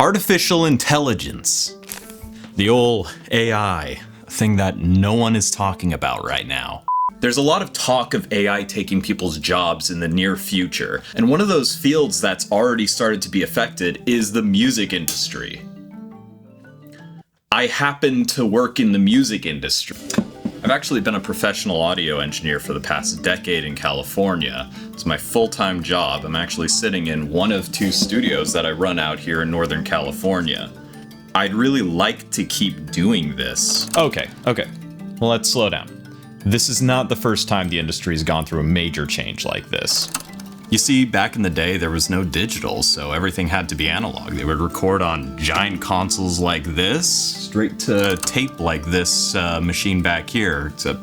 Artificial intelligence. The old AI, a thing that no one is talking about right now. There's a lot of talk of AI taking people's jobs in the near future, and one of those fields that's already started to be affected is the music industry. I happen to work in the music industry. I've actually been a professional audio engineer for the past decade in California. It's my full-time job. I'm actually sitting in one of two studios that I run out here in Northern California. I'd really like to keep doing this. Okay. Well, let's slow down. This is not the first time the industry's gone through a major change like this. You see, back in the day, there was no digital, so everything had to be analog. They would record on giant consoles like this, straight to tape like this machine back here, except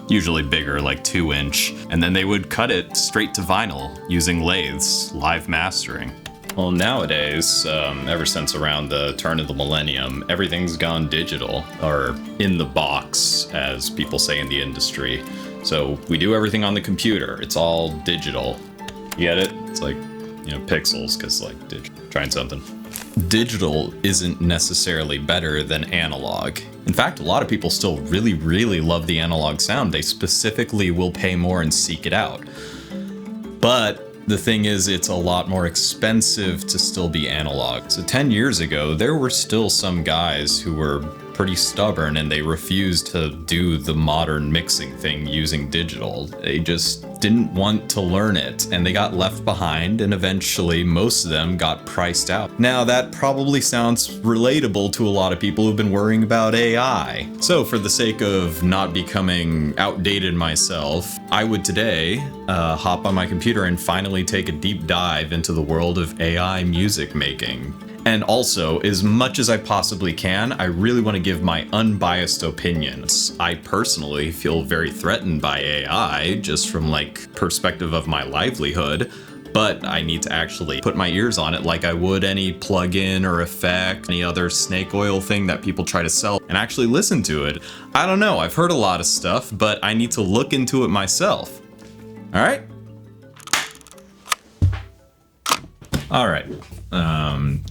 usually bigger, like 2-inch, and then they would cut it straight to vinyl using lathes, live mastering. Well, nowadays, ever since around the turn of the millennium, everything's gone digital, or in the box, as people say in the industry. So we do everything on the computer. It's all digital. You get it? It's like, pixels, because trying something. Digital isn't necessarily better than analog. In fact, a lot of people still really, really love the analog sound. They specifically will pay more and seek it out. But the thing is, it's a lot more expensive to still be analog. So 10 years ago, there were still some guys who were pretty stubborn and they refused to do the modern mixing thing using digital. They just didn't want to learn it and they got left behind, and eventually most of them got priced out. Now that probably sounds relatable to a lot of people who've been worrying about AI. So for the sake of not becoming outdated myself, I would today hop on my computer and finally take a deep dive into the world of AI music making. And also, as much as I possibly can, I really want to give my unbiased opinions. I personally feel very threatened by AI, just from perspective of my livelihood, but I need to actually put my ears on it like I would any plugin or effect, any other snake oil thing that people try to sell, and actually listen to it. I don't know, I've heard a lot of stuff, but I need to look into it myself. All right?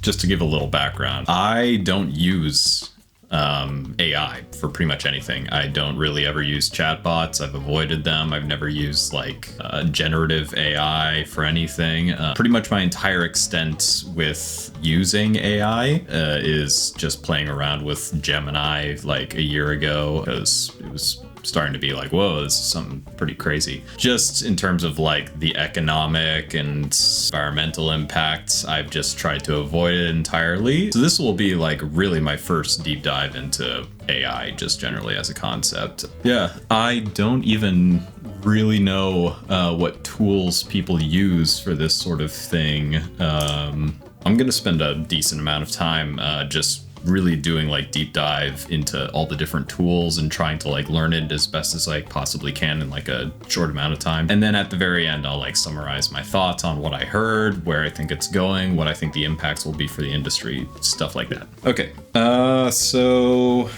Just to give a little background, I don't use AI for pretty much anything. I don't really ever use chatbots. I've avoided them. I've never used generative AI for anything. Pretty much my entire extent with using AI is just playing around with Gemini a year ago, because it was starting to be whoa, this is something pretty crazy. Just in terms of the economic and environmental impacts, I've just tried to avoid it entirely. So this will be really my first deep dive into AI, just generally as a concept. Yeah, I don't even really know what tools people use for this sort of thing. I'm gonna spend a decent amount of time just really doing deep dive into all the different tools and trying to learn it as best as I possibly can in a short amount of time. And then at the very end, I'll summarize my thoughts on what I heard, where I think it's going, what I think the impacts will be for the industry, stuff like that. Okay, so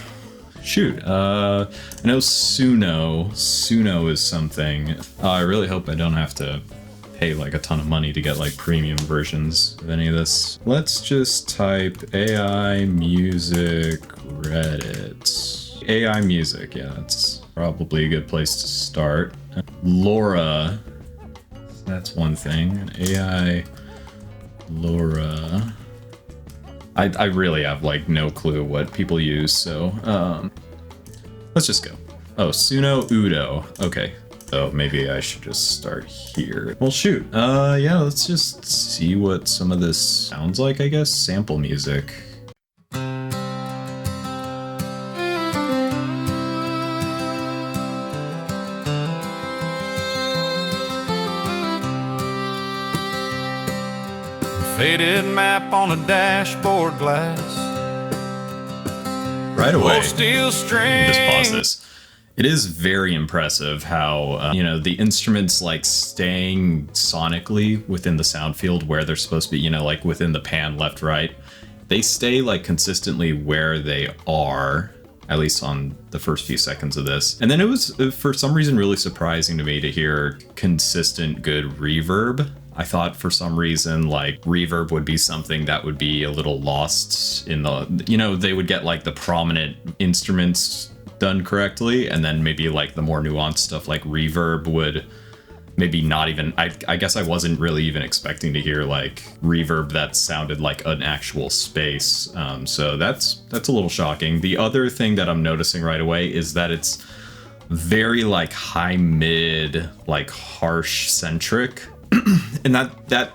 shoot, I know SUNO is something. I really hope I don't have to pay a ton of money to get premium versions of any of this. Let's just type AI music Reddit. AI music, yeah, that's probably a good place to start. LoRa, that's one thing. AI LoRa. I really have no clue what people use, so let's just go. Oh, SUNO Udio, okay. So maybe I should just start here. Well, shoot. Yeah, let's just see what some of this sounds like, I guess. Sample music. Faded map on a dashboard glass. Right away. Steel string. Just pause this. It is very impressive how, the instruments staying sonically within the sound field where they're supposed to be, within the pan left, right. They stay consistently where they are, at least on the first few seconds of this. And then it was, for some reason, really surprising to me to hear consistent good reverb. I thought for some reason like reverb would be something that would be a little lost in the, you know, they would get like the prominent instruments done correctly, and then maybe like the more nuanced stuff like reverb would maybe not even, I guess I wasn't really even expecting to hear like reverb that sounded like an actual space. So that's a little shocking. The other thing that I'm noticing right away is that it's very like high mid, like harsh centric. And that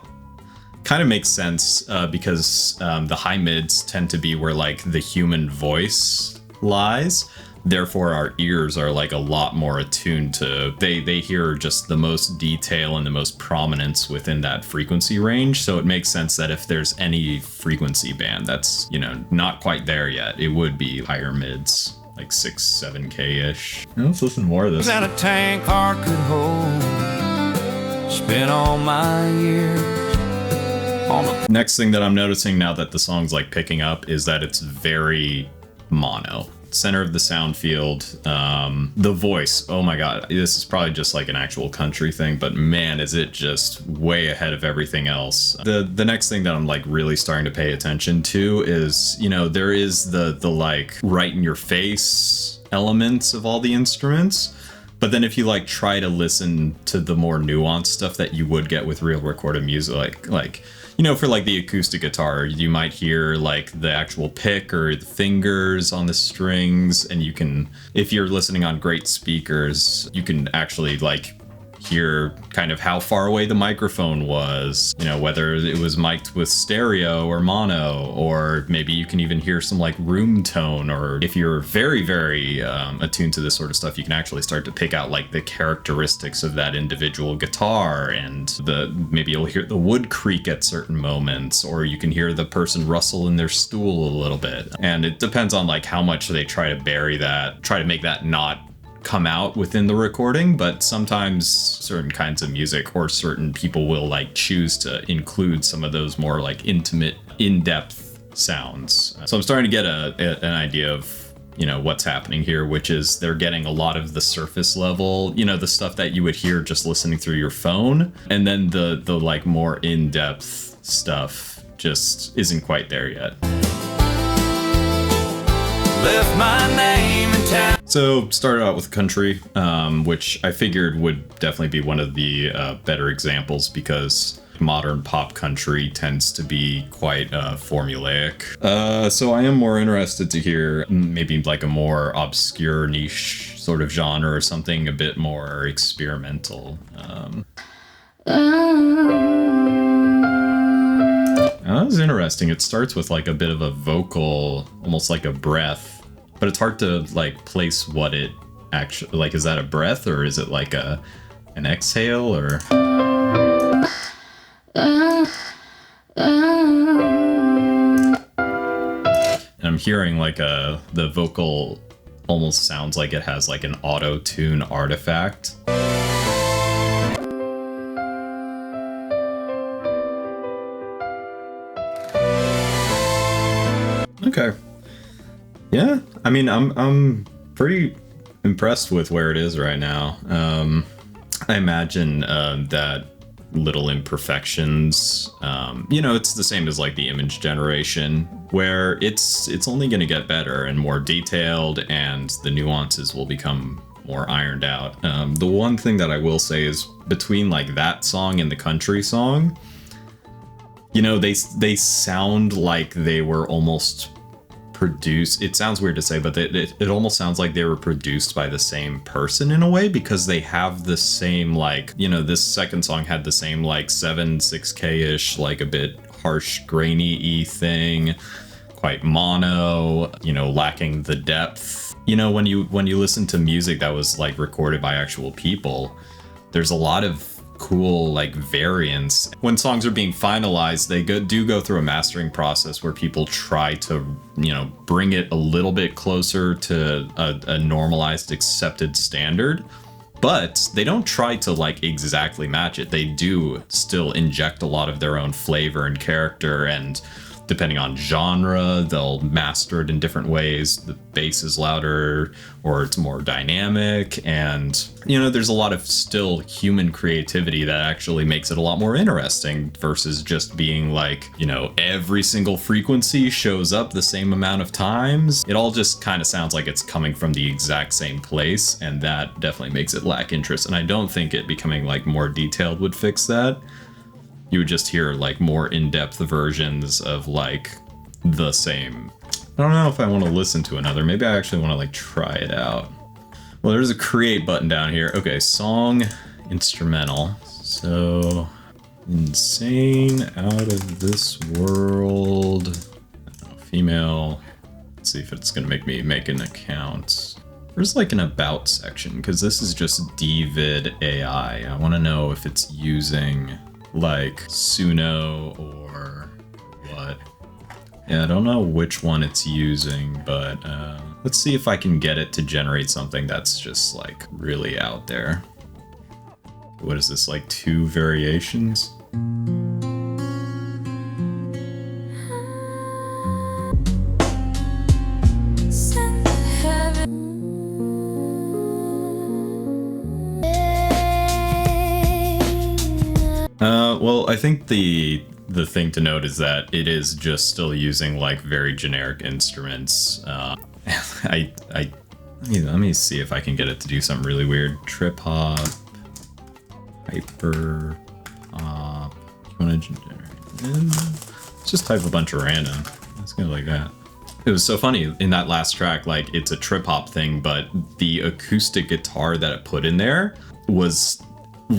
kind of makes sense because the high mids tend to be where like the human voice lies. Therefore, our ears are like a lot more attuned to, they hear just the most detail and the most prominence within that frequency range. So it makes sense that if there's any frequency band that's, you know, not quite there yet, it would be higher mids, like 6, 7K-ish. Let's listen more of this. That a tank car could hold. Spent all my years on a... Next thing that I'm noticing now that the song's like picking up is that it's very mono. Center of the sound field, the voice, oh my god, this is probably just like an actual country thing, but man, is it just way ahead of everything else. The next thing that I'm like really starting to pay attention to is, you know, there is the like right in your face elements of all the instruments, but then if you like try to listen to the more nuanced stuff that you would get with real recorded music, like you know, for like the acoustic guitar, you might hear like the actual pick or the fingers on the strings, and you can, if you're listening on great speakers, you can actually like hear kind of how far away the microphone was, you know, whether it was mic'd with stereo or mono, or maybe you can even hear some like room tone, or if you're very, very attuned to this sort of stuff, you can actually start to pick out like the characteristics of that individual guitar, and maybe you'll hear the wood creak at certain moments, or you can hear the person rustle in their stool a little bit. And it depends on like how much they try to bury that, try to make that not come out within the recording, but sometimes certain kinds of music or certain people will like choose to include some of those more like intimate, in-depth sounds. So I'm starting to get an idea of, you know, what's happening here, which is they're getting a lot of the surface level, you know, the stuff that you would hear just listening through your phone, and then the like more in-depth stuff just isn't quite there yet. Left my name in town. So started out with country, which I figured would definitely be one of the better examples, because modern pop country tends to be quite formulaic. So I am more interested to hear maybe like a more obscure niche sort of genre, or something a bit more experimental. That was interesting. It starts with like a bit of a vocal, almost like a breath, but it's hard to like place what it actually, like, is that a breath or is it like an exhale, or? And I'm hearing like the vocal almost sounds like it has like an auto-tune artifact. Okay. Yeah, I mean, I'm pretty impressed with where it is right now. I imagine that little imperfections, you know, it's the same as like the image generation, where it's only going to get better and more detailed, and the nuances will become more ironed out. The one thing that I will say is between like that song and the country song, you know, they sound like they were almost produced. It sounds weird to say, but it almost sounds like they were produced by the same person in a way, because they have the same, like, you know, this second song had the same like 6K-ish, like a bit harsh grainy-y thing, quite mono, you know, lacking the depth. You know, when you listen to music that was like recorded by actual people, there's a lot of cool like variants. When songs are being finalized, they do go through a mastering process where people try to, you know, bring it a little bit closer to a normalized, accepted standard, but they don't try to like exactly match it. They do still inject a lot of their own flavor and character, and depending on genre, they'll master it in different ways. The bass is louder or it's more dynamic. And, you know, there's a lot of still human creativity that actually makes it a lot more interesting versus just being like, you know, every single frequency shows up the same amount of times. It all just kind of sounds like it's coming from the exact same place, and that definitely makes it lack interest. And I don't think it becoming like more detailed would fix that. You would just hear like more in-depth versions of like the same. I don't know if I want to listen to another. Maybe I actually want to like try it out. Well, there's a create button down here. Okay, song, instrumental. So, insane, out of this world. I don't know, female. Let's see if it's gonna make me make an account. There's like an about section because this is just DeeVid AI. I want to know if it's using like SUNO or what. Yeah, I don't know which one it's using, but let's see if I can get it to generate something that's just like really out there. What is this, like 2 variations? Well, I think the thing to note is that it is just still using like very generic instruments. Let me see if I can get it to do something really weird. Trip hop, hyper pop. You want to just type a bunch of random. Let's go like that. It was so funny in that last track, like it's a trip hop thing, but the acoustic guitar that it put in there was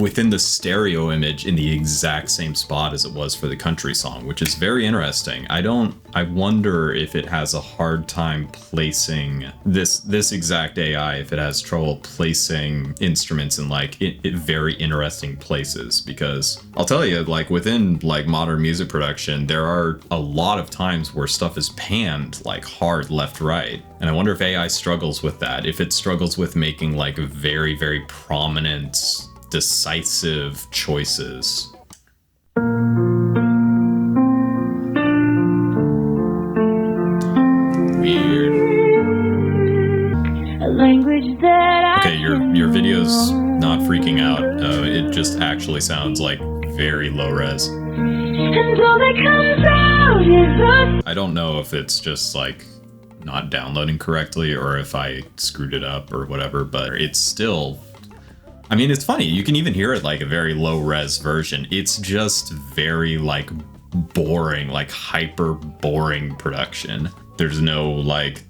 within the stereo image in the exact same spot as it was for the country song, which is very interesting. I wonder if it has a hard time placing this exact AI, if it has trouble placing instruments in like very interesting places, because I'll tell you, like within like modern music production, there are a lot of times where stuff is panned like hard left, right. And I wonder if AI struggles with that, if it struggles with making like very, very prominent decisive choices. Weird. A language that okay, your video's not freaking out. It just actually sounds like very low res. and all that comes out is I don't know if it's just like not downloading correctly or if I screwed it up or whatever, but it's still, I mean, it's funny. You can even hear it like a very low res version. It's just very like boring, like hyper boring production. There's no like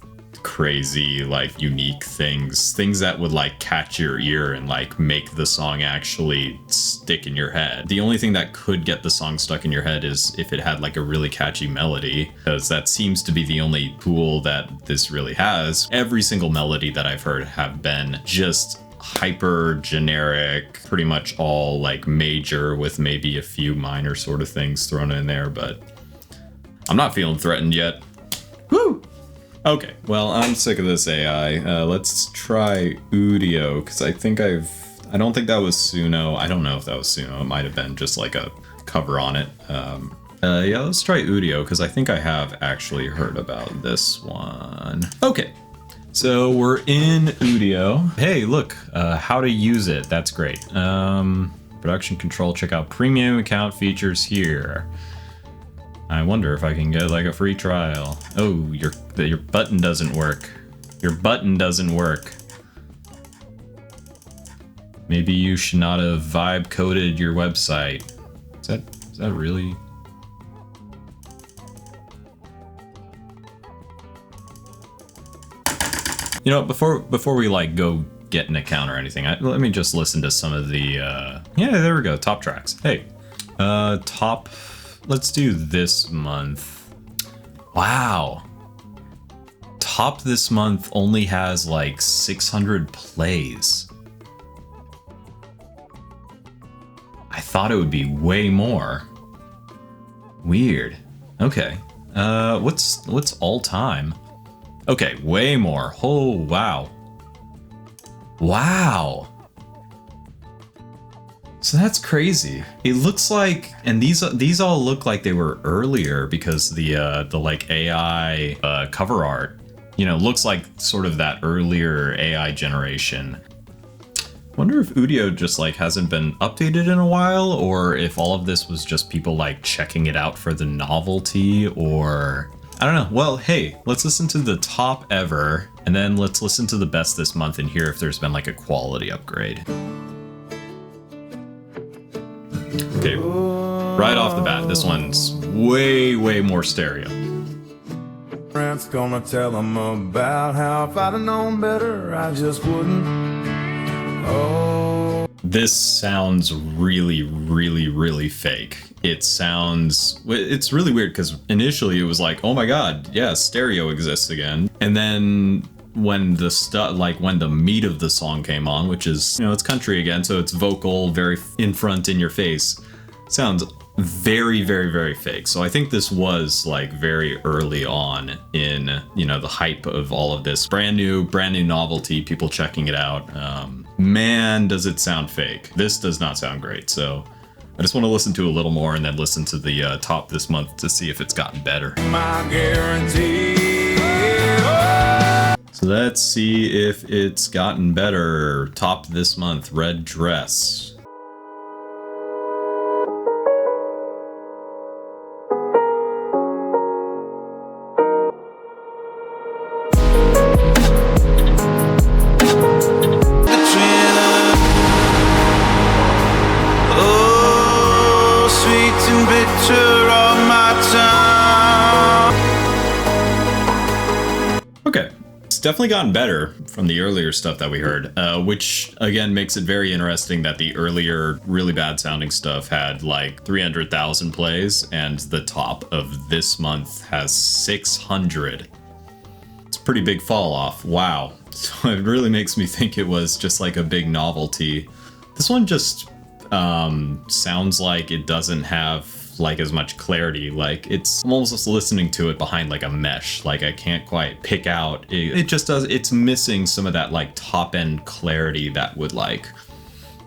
crazy, like unique things that would like catch your ear and like make the song actually stick in your head. The only thing that could get the song stuck in your head is if it had like a really catchy melody, because that seems to be the only tool that this really has. Every single melody that I've heard have been just hyper generic, pretty much all like major with maybe a few minor sort of things thrown in there, but I'm not feeling threatened yet. Woo! Okay, well, I'm sick of this AI. Let's try Udio, because I don't think that was SUNO. I don't know if that was SUNO. It might have been just like a cover on it. Yeah, let's try Udio, because I think I have actually heard about this one. Okay. So we're in Udio. Hey, look, how to use it. That's great. Production control, check out premium account features here. I wonder if I can get like a free trial. Oh, your button doesn't work. Your button doesn't work. Maybe you should not have vibe coded your website. Is that really? You know, before we like go get an account or anything, let me just listen to some of the yeah, there we go, top tracks. Hey, top, let's do this month. Wow, top this month only has like 600 plays. I thought it would be way more. Weird. Okay, what's all time? Okay, way more. Oh, wow. Wow. So that's crazy. It looks like, and these all look like they were earlier because the like AI cover art, you know, looks like sort of that earlier AI generation. Wonder if Udio just like hasn't been updated in a while, or if all of this was just people like checking it out for the novelty, or I don't know. Well, hey, let's listen to the top ever, and then let's listen to the best this month and hear if there's been like a quality upgrade. Okay, right off the bat, this one's way more stereo. Friends gonna tell them about how if I'd have known better, I just wouldn't. Oh. This sounds really fake. It's really weird because initially it was like, oh my god, yeah, stereo exists again. And then when the meat of the song came on, which is, you know, it's country again, so it's vocal, very in front, in your face, sounds very fake. So I think this was like very early on in, you know, the hype of all of this brand new novelty, people checking it out. Man, does it sound fake. This does not sound great. So I just want to listen to a little more and then listen to the top this month to see if it's gotten better. My guarantee. So let's see if it's gotten better. Top this month, Red Dress. Okay, it's definitely gotten better from the earlier stuff that we heard, which again makes it very interesting that the earlier really bad sounding stuff had like 300,000 plays and the top of this month has 600. It's a pretty big fall off. Wow. So it really makes me think it was just like a big novelty. This one just sounds like it doesn't have like as much clarity. Like I'm almost just listening to it behind like a mesh. Like I can't quite pick out. It just does. It's missing some of that like top end clarity that would like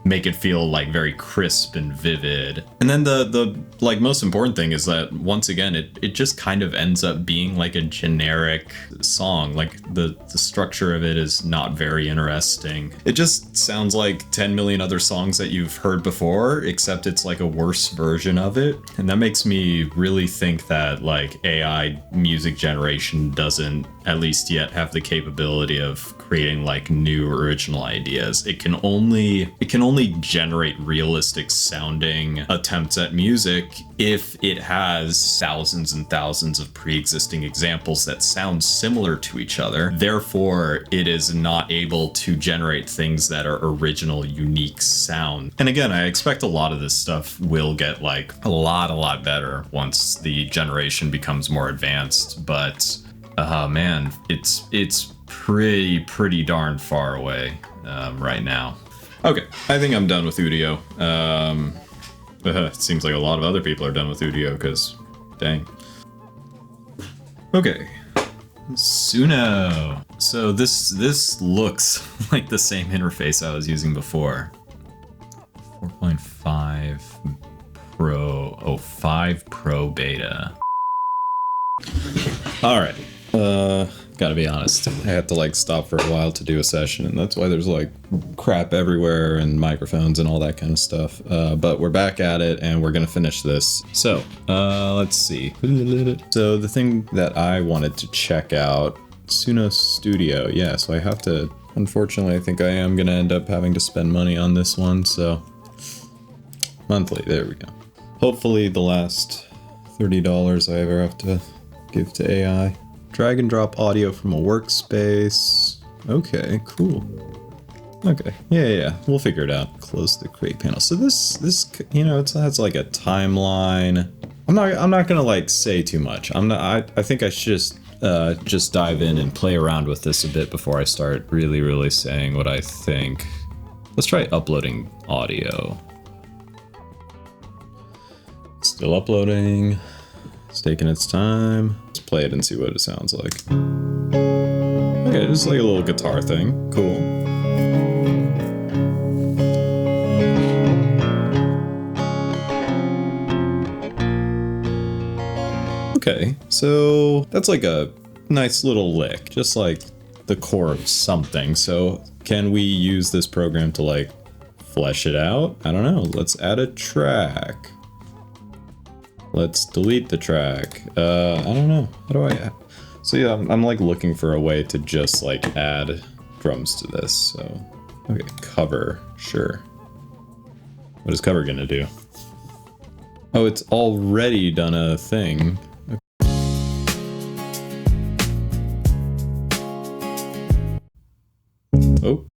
make it feel like very crisp and vivid. And then the like most important thing is that once again it just kind of ends up being like a generic song. Like the structure of it is not very interesting. It just sounds like 10 million other songs that you've heard before, except it's like a worse version of it. And that makes me really think that like AI music generation doesn't at least yet have the capability of creating like new original ideas. It can only generate realistic sounding attempts at music if it has thousands and thousands of pre-existing examples that sound similar to each other. Therefore, it is not able to generate things that are original, unique sound. And again, I expect a lot of this stuff will get like a lot better once the generation becomes more advanced. But man, it's pretty darn far away right now. Okay, I think I'm done with Udio. It seems like a lot of other people are done with Udio because, dang. Okay, SUNO. So this looks like the same interface I was using before. 4.5 Pro, 5 Pro Beta. All right. Gotta be honest, I had to like stop for a while to do a session, and that's why there's like crap everywhere and microphones and all that kind of stuff. But we're back at it and we're gonna finish this. So let's see. So the thing that I wanted to check out, SUNO Studio. Yeah, so I have to, unfortunately, I think I am gonna end up having to spend money on this one. So monthly, there we go. Hopefully the last $30 I ever have to give to AI. Drag and drop audio from a workspace. Okay, cool. Okay, yeah, we'll figure it out. Close the create panel. So this, you know, it has like a timeline. I'm not gonna like say too much. I think I should just dive in and play around with this a bit before I start really saying what I think. Let's try uploading audio. Still uploading. It's taking its time. Let's play it and see what it sounds like. Okay, just like a little guitar thing. Cool. Okay, so that's like a nice little lick, just like the core of something. So can we use this program to like flesh it out? I don't know. Let's add a track. Let's delete the track. I don't know. How do I? So yeah, I'm like looking for a way to just like add drums to this. So okay, cover, sure. What is cover gonna do? Oh, it's already done a thing. Oh.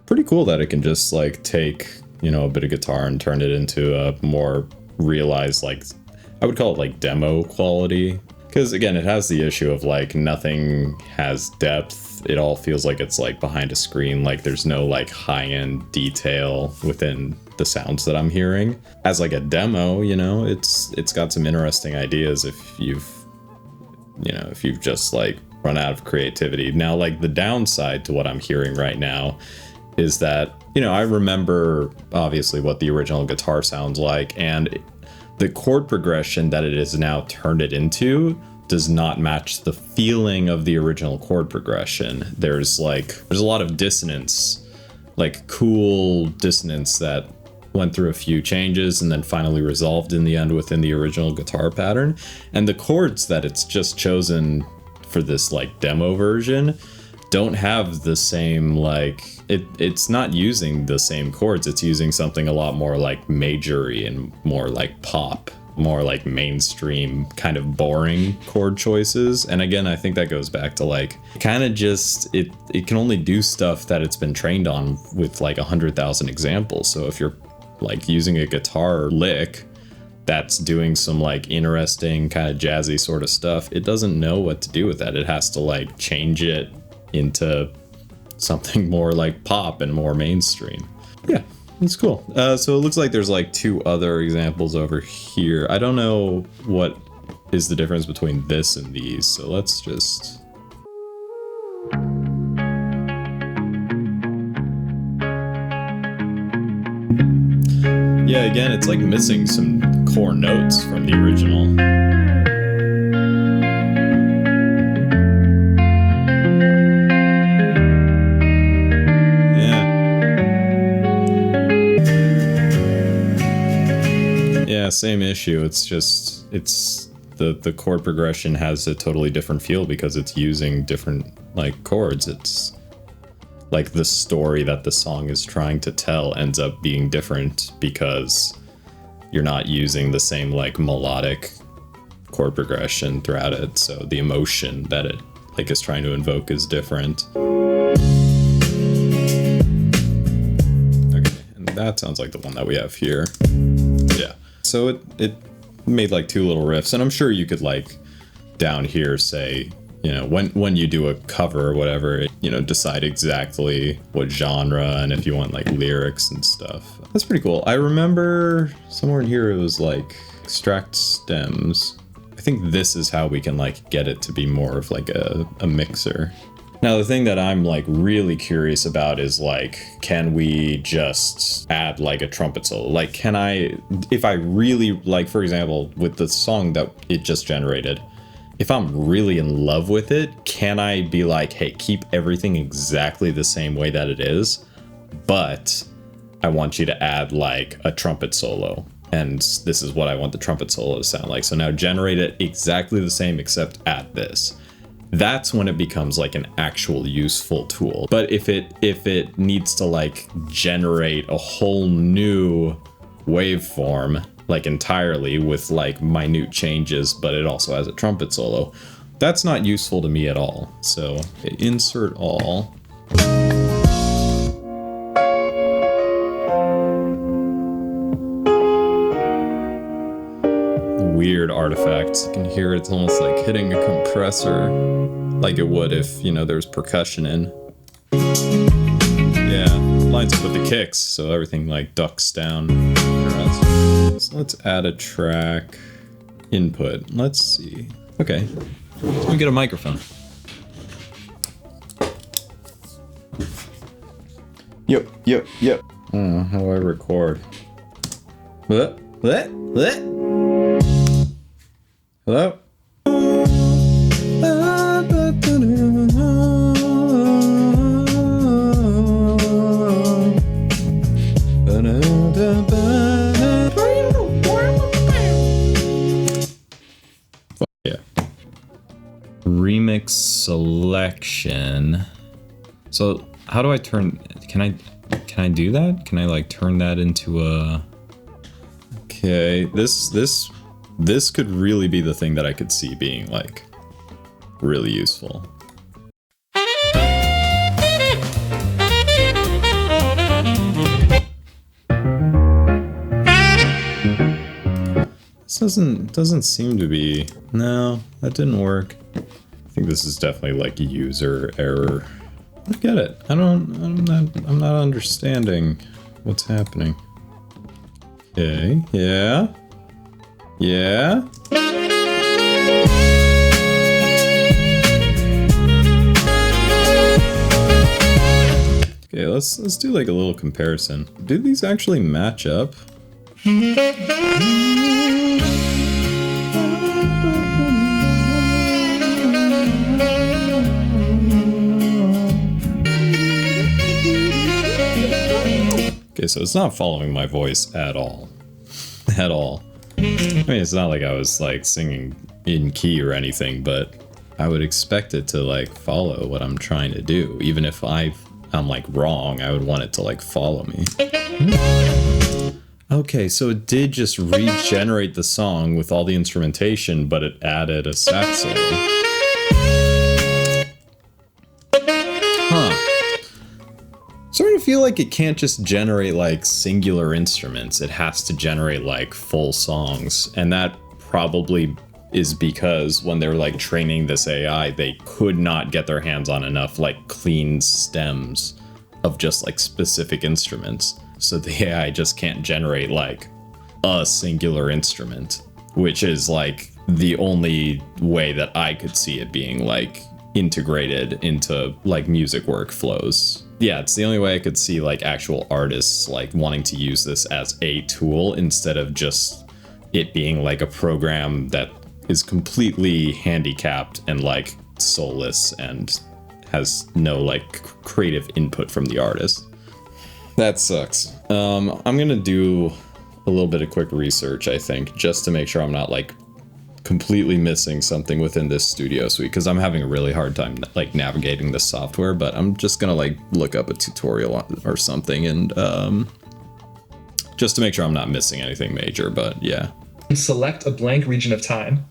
Pretty cool that it can just like take, you know, a bit of guitar and turn it into a more realized, like, I would call it like demo quality. Because again, it has the issue of like nothing has depth. It all feels like it's like behind a screen. Like there's no like high-end detail within the sounds that I'm hearing. As like a demo, you know, it's got some interesting ideas if you've just like run out of creativity. Now, like the downside to what I'm hearing right now is that, you know, I remember obviously what the original guitar sounds like, and the chord progression that it is now turned it into does not match the feeling of the original chord progression. There's a lot of dissonance, like cool dissonance that went through a few changes and then finally resolved in the end within the original guitar pattern. And the chords that it's just chosen for this like demo version don't have the same, like, it's not using the same chords. It's using something a lot more like majory and more like pop, more like mainstream kind of boring chord choices. And again, I think that goes back to like kind of just it can only do stuff that it's been trained on with like 100,000 examples. So if you're like using a guitar lick that's doing some like interesting kind of jazzy sort of stuff, it doesn't know what to do with that. It has to like change it into something more like pop and more mainstream. Yeah, it's cool. So it looks like there's like two other examples over here. I don't know what is the difference between this and these, so let's just... Yeah, again, it's like missing some core notes from the original. Same issue. It's just the chord progression has a totally different feel because it's using different like chords. It's like the story that the song is trying to tell ends up being different because you're not using the same like melodic chord progression throughout it. So the emotion that it like is trying to invoke is different. Okay, and that sounds like the one that we have here. Yeah. So it made like two little riffs, and I'm sure you could like down here say, you know, when you do a cover or whatever, you know, decide exactly what genre and if you want like lyrics and stuff. That's pretty cool. I remember somewhere in here it was like extract stems. I think this is how we can like get it to be more of like a mixer. Now, the thing that I'm like really curious about is like, can we just add like a trumpet solo? Like, can I, if I really like, for example, with the song that it just generated, if I'm really in love with it, can I be like, hey, keep everything exactly the same way that it is, but I want you to add like a trumpet solo. And this is what I want the trumpet solo to sound like. So now generate it exactly the same, except add this. That's when it becomes like an actual useful tool. But if it needs to like generate a whole new waveform, like entirely with like minute changes, but it also has a trumpet solo, that's not useful to me at all. So insert all. Weird artifacts. You can hear it's almost like hitting a compressor, like it would if, you know, there's percussion in. Yeah. lines up with the kicks, so everything like ducks down. So let's add a track input. Let's see. Okay, let me get a microphone. Yep. How do I record? What? Hello? Yeah. Remix selection. So how do I turn? Can I do that? Can I like turn that into a? Okay, this could really be the thing that I could see being like really useful. This doesn't seem to be. No, that didn't work. I think this is definitely like a user error. I get it. I'm not understanding what's happening. Okay, yeah. Okay, let's do like a little comparison. Do these actually match up? Okay, so it's not following my voice at all. At all. I mean, it's not like I was like singing in key or anything, but I would expect it to like follow what I'm trying to do. Even if I'm like wrong, I would want it to like follow me. Okay, so it did just regenerate the song with all the instrumentation, but it added a sax solo. Huh. Starting to feel like it can't just generate like singular instruments. It has to generate like full songs. And that probably is because when they're like training this AI, they could not get their hands on enough like clean stems of just like specific instruments. So the AI just can't generate like a singular instrument, which is like the only way that I could see it being like integrated into like music workflows. Yeah, it's the only way I could see like actual artists like wanting to use this as a tool instead of just it being like a program that is completely handicapped and like soulless and has no like creative input from the artist. That sucks. I'm gonna do a little bit of quick research, I think, just to make sure I'm not like completely missing something within this Studio suite, because I'm having a really hard time like navigating the software. But I'm just gonna like look up a tutorial or something and just to make sure I'm not missing anything major. But yeah. Select a blank region of time.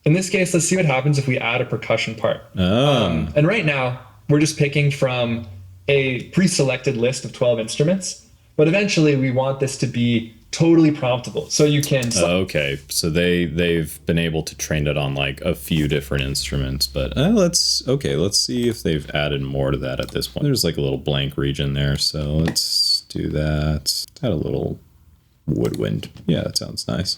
In this case, let's see what happens if we add a percussion part. And right now, we're just picking from a pre-selected list of 12 instruments, but eventually we want this to be totally promptable. So you can... Okay, so they've been able to train it on like a few different instruments, but let's see if they've added more to that at this point. There's like a little blank region there, so let's do that. Add a little woodwind. Yeah, that sounds nice.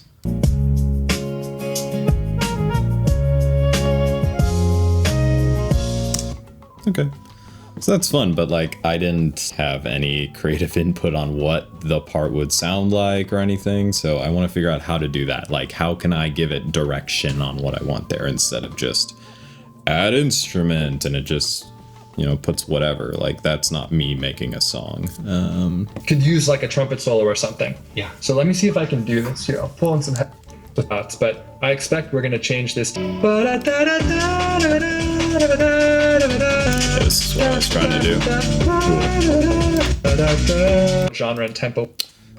Okay. So that's fun, but like I didn't have any creative input on what the part would sound like or anything, so I want to figure out how to do that. Like, how can I give it direction on what I want there instead of just add instrument and it just, you know, puts whatever. Like, that's not me making a song. Could use like a trumpet solo or something. Yeah. So let me see if I can do this here. I'll pull in some thoughts, but I expect we're gonna change this. This is what I was trying to do. Cool. Genre and tempo.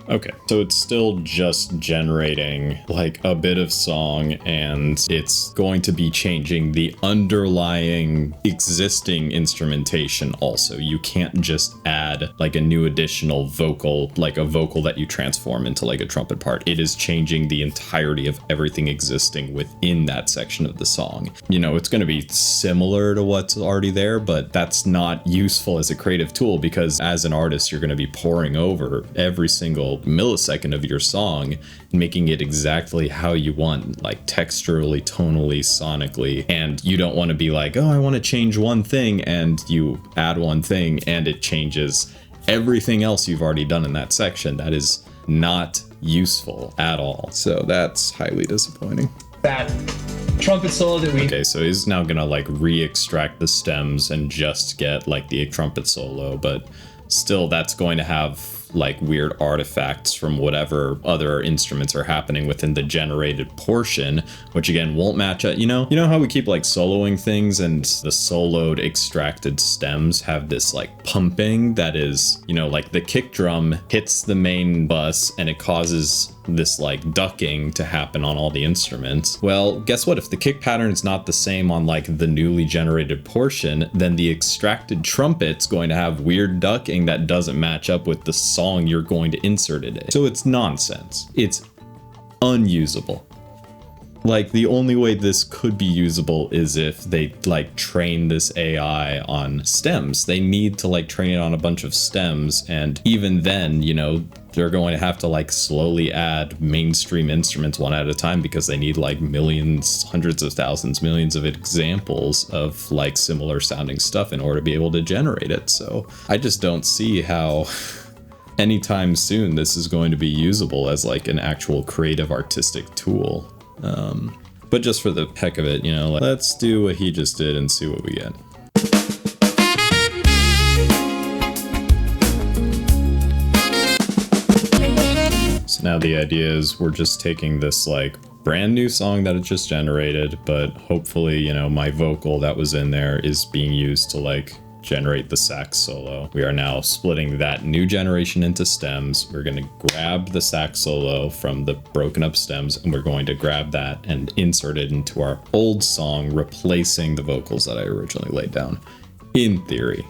Okay, so it's still just generating like a bit of song, and it's going to be changing the underlying existing instrumentation also. You can't just add like a new additional vocal, like a vocal that you transform into like a trumpet part. It is changing the entirety of everything existing within that section of the song. You know, it's going to be similar to what's already there, but that's not useful as a creative tool, because as an artist, you're going to be poring over every single millisecond of your song and making it exactly how you want, like texturally, tonally, sonically. And you don't want to be like, oh, I want to change one thing, and you add one thing and it changes everything else you've already done in that section. That is not useful at all. So that's highly disappointing. That trumpet solo that we... Okay, so he's now gonna like re-extract the stems and just get like the trumpet solo, but still that's going to have like weird artifacts from whatever other instruments are happening within the generated portion, which again won't match up. You know how we keep like soloing things, and the soloed extracted stems have this like pumping that is, you know, like the kick drum hits the main bus and it causes this like ducking to happen on all the instruments. Well, guess what? If the kick pattern is not the same on like the newly generated portion, then the extracted trumpet's going to have weird ducking that doesn't match up with the song you're going to insert it in. So it's nonsense. It's unusable. Like, the only way this could be usable is if they like train this AI on stems. They need to like train it on a bunch of stems, and even then, you know, they're going to have to like slowly add mainstream instruments one at a time, because they need like millions, hundreds of thousands, millions of examples of like similar sounding stuff in order to be able to generate it. So I just don't see how anytime soon this is going to be usable as like an actual creative artistic tool. But just for the heck of it, you know, like, let's do what he just did and see what we get. So now the idea is we're just taking this like brand new song that it just generated, but hopefully, you know, my vocal that was in there is being used to like generate the sax solo. We are now splitting that new generation into stems. We're going to grab the sax solo from the broken up stems, and we're going to grab that and insert it into our old song, replacing the vocals that I originally laid down, in theory.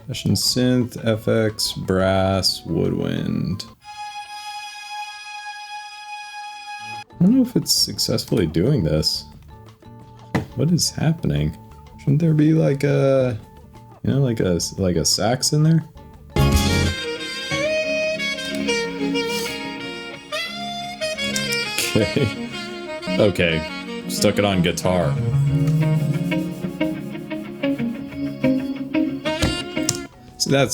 Session synth, FX, brass, woodwind. I don't know if it's successfully doing this. What is happening? Shouldn't there be like a, you know, like a sax in there? Okay. Okay. Stuck it on guitar. So that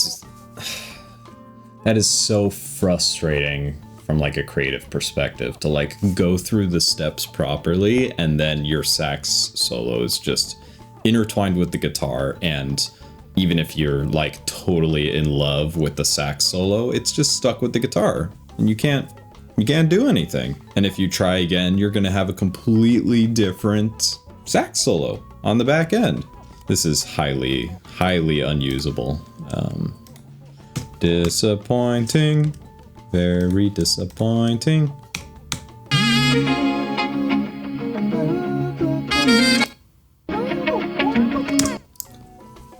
is so frustrating from like a creative perspective, to like go through the steps properly and then your sax solo is just intertwined with the guitar, and even if you're like totally in love with the sax solo, it's just stuck with the guitar and you can't do anything. And if you try again, you're gonna have a completely different sax solo on the back end. This is highly unusable. Disappointing, very disappointing.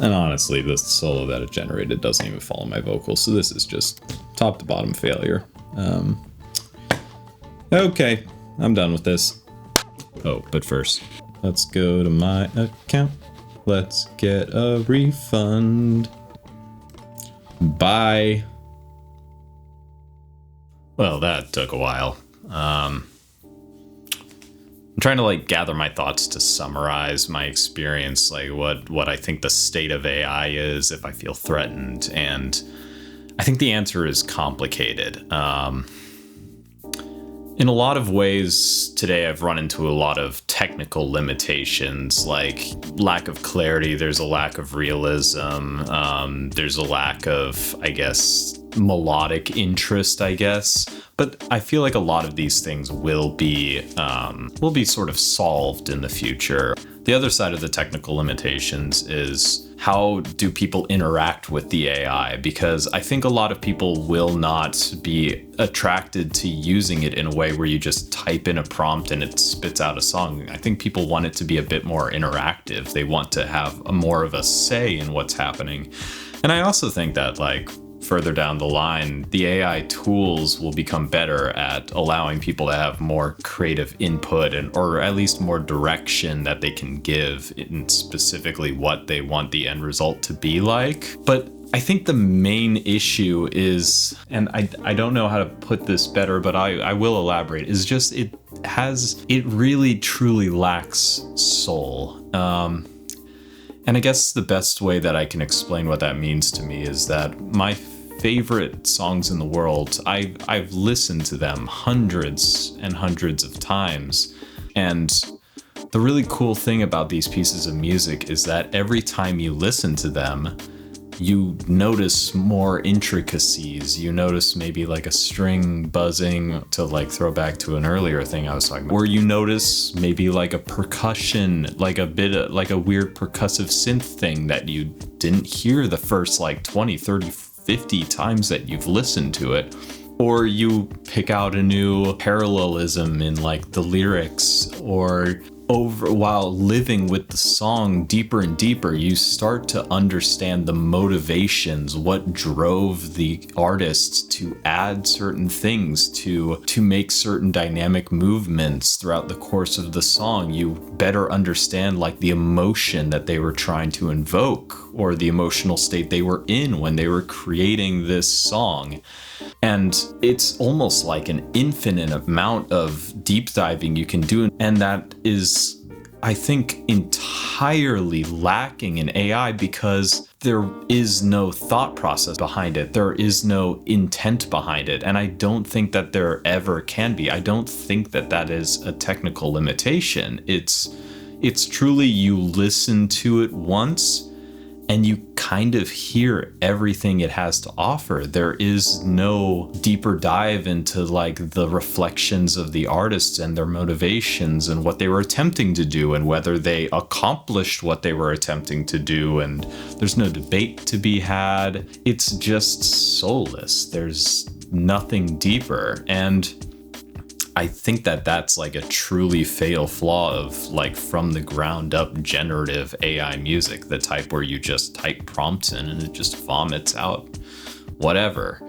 And honestly, the solo that it generated doesn't even follow my vocals, so this is just top to bottom failure. Okay, I'm done with this. Oh, but first, let's go to my account. Let's get a refund. Bye. Well, that took a while. I'm trying to like gather my thoughts to summarize my experience, like what I think the state of AI is, if I feel threatened, and I think the answer is complicated. In a lot of ways today, I've run into a lot of technical limitations, like lack of clarity. There's a lack of realism. There's a lack of, I guess, melodic interest, I guess. But I feel like a lot of these things will be sort of solved in the future. The other side of the technical limitations is how do people interact with the AI? Because I think a lot of people will not be attracted to using it in a way where you just type in a prompt and it spits out a song. I think people want it to be a bit more interactive. They want to have more of a say in what's happening. And I also think that, like, further down the line, the AI tools will become better at allowing people to have more creative input or at least more direction that they can give in specifically what they want the end result to be like. But I think the main issue is, and I don't know how to put this better, but I will elaborate, is just it really truly lacks soul. And I guess the best way that I can explain what that means to me is that my favorite songs in the world, I've listened to them hundreds and hundreds of times. And the really cool thing about these pieces of music is that every time you listen to them, you notice more intricacies. You notice maybe like a string buzzing, to like throw back to an earlier thing I was talking about, or you notice maybe like a percussion, like a bit of, like a weird percussive synth thing that you didn't hear the first like 20, 30, 50 times that you've listened to it. Or you pick out a new parallelism in like the lyrics, or while living with the song deeper and deeper, you start to understand the motivations, what drove the artists to add certain things, to make certain dynamic movements throughout the course of the song. You better understand like the emotion that they were trying to invoke, or the emotional state they were in when they were creating this song. And it's almost like an infinite amount of deep diving you can do. And that is, I think, entirely lacking in AI because there is no thought process behind it. There is no intent behind it. And I don't think that there ever can be. I don't think that that is a technical limitation. It's truly, you listen to it once and you kind of hear everything it has to offer. There is no deeper dive into like the reflections of the artists and their motivations and what they were attempting to do and whether they accomplished what they were attempting to do. And there's no debate to be had. It's just soulless. There's nothing deeper. And I think that that's like a truly fatal flaw of like from the ground up generative AI music, the type where you just type prompts in and it just vomits out whatever.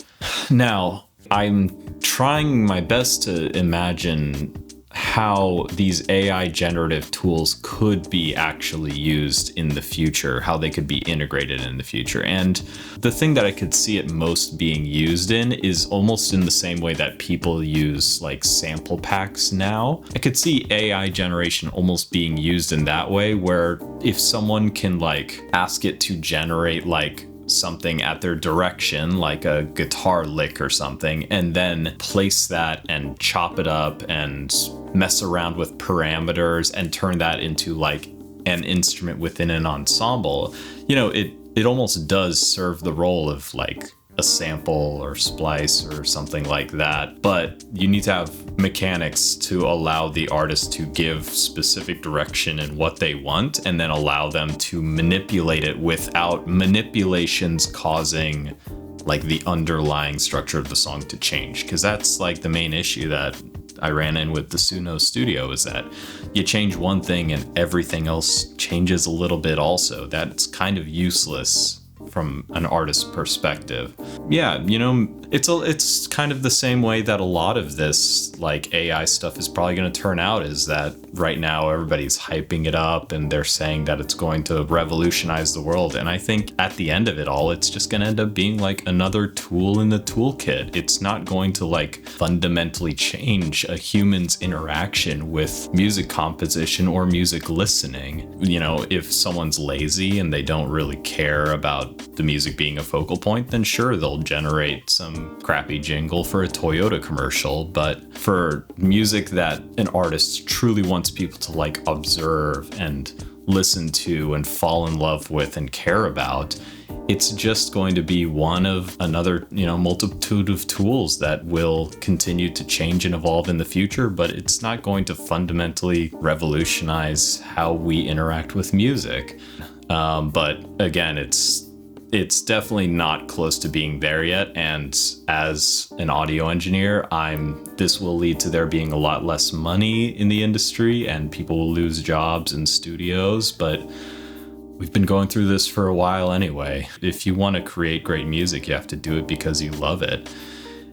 Now, I'm trying my best to imagine how these AI generative tools could be actually used in the future, how they could be integrated in the future. And the thing that I could see it most being used in is almost in the same way that people use like sample packs now. I could see AI generation almost being used in that way, where if someone can like ask it to generate like something at their direction, like a guitar lick or something, and then place that and chop it up and mess around with parameters and turn that into like an instrument within an ensemble, you know, it almost does serve the role of like a sample or splice or something like that. But you need to have mechanics to allow the artist to give specific direction in what they want, and then allow them to manipulate it without manipulations causing like the underlying structure of the song to change. Because that's like the main issue that I ran in with the SUNO Studio, is that you change one thing and everything else changes a little bit also. That's kind of useless from an artist's perspective. Yeah, you know, it's kind of the same way that a lot of this like AI stuff is probably going to turn out, is that right now everybody's hyping it up and they're saying that it's going to revolutionize the world. And I think at the end of it all, it's just going to end up being like another tool in the toolkit. It's not going to like fundamentally change a human's interaction with music composition or music listening. You know, if someone's lazy and they don't really care about the music being a focal point, then sure, they'll generate some crappy jingle for a Toyota commercial. But for music that an artist truly wants people to like observe and listen to and fall in love with and care about, it's just going to be one of another, you know, multitude of tools that will continue to change and evolve in the future, but it's not going to fundamentally revolutionize how we interact with music. But again, it's definitely not close to being there yet. And as an audio engineer, this will lead to there being a lot less money in the industry and people will lose jobs in studios. But we've been going through this for a while anyway. If you want to create great music, you have to do it because you love it.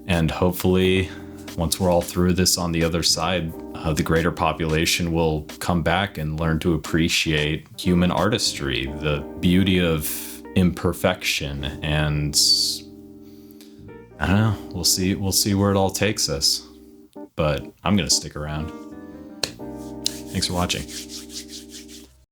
And hopefully, once we're all through this on the other side, the greater population will come back and learn to appreciate human artistry, the beauty of imperfection, and I don't know, we'll see where it all takes us. But I'm gonna stick around. Thanks for watching.